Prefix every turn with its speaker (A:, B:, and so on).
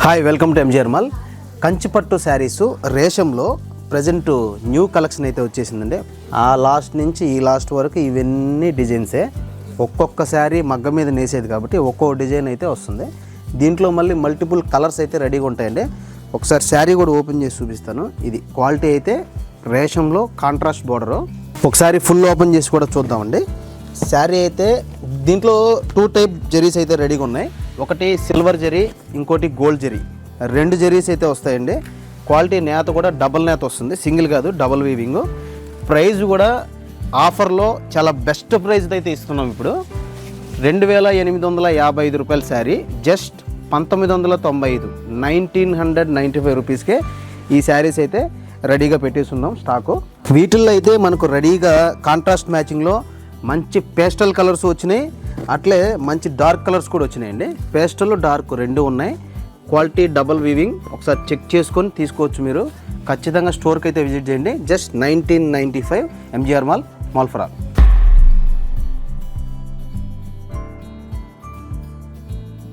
A: Hi, welcome to MGR mall. కంచిపట్టు sarees రేషంలో present new collection అయితే వచ్చేసిందండి. ఆ లాస్ట్ నుంచి ఈ లాస్ట్ వరకు ఇవన్నీ డిజైన్సే. ఒక్కొక్క శారీ మగ్గ మీద నేసేది కాబట్టి ఒక్కో డిజైన్ అయితే వస్తుంది. దీంట్లో మళ్ళీ మల్టిపుల్ కలర్స్ అయితే రెడీగా ఉంటాయండి. ఒకసారి శారీ కూడా ఓపెన్ చేసి చూపిస్తాను. ఇది క్వాలిటీ అయితే రేషంలో కాంట్రాస్ట్ బోర్డరు. ఒకసారి ఫుల్ ఓపెన్ చేసి కూడా చూద్దామండి. శారీ అయితే దీంట్లో 2 టైప్ జరీస్ అయితే రెడీగా ఉన్నాయి. ఒకటి సిల్వర్ జరీ, ఇంకోటి గోల్డ్ జరీ. 2 జరీస్ అయితే వస్తాయండి. క్వాలిటీ నేత కూడా డబల్ నేత వస్తుంది, సింగిల్ కాదు, డబల్ వీవింగ్. ప్రైస్ కూడా ఆఫర్లో చాలా బెస్ట్ ప్రైస్ అయితే ఇస్తున్నాం. ఇప్పుడు 2855 రూపాయల శారీ జస్ట్ 1995, 1995 రూపీస్కే ఈ శారీస్ అయితే రెడీగా పెట్టేస్తున్నాం స్టాకు. వీటిల్లో అయితే మనకు రెడీగా కాంట్రాస్ట్ మ్యాచింగ్లో మంచి పేస్టల్ కలర్స్ వచ్చినాయి, అట్లే మంచి డార్క్ కలర్స్ కూడా వచ్చినాయండి. పేస్టల్ డార్క్ 2 ఉన్నాయి. Quality double weaving. ఒకసారి చెక్ చేసుకొని తీసుకోవచ్చు మీరు. ఖచ్చితంగా స్టోర్కి అయితే విజిట్ చేయండి. Just 1995 MGR mall for all.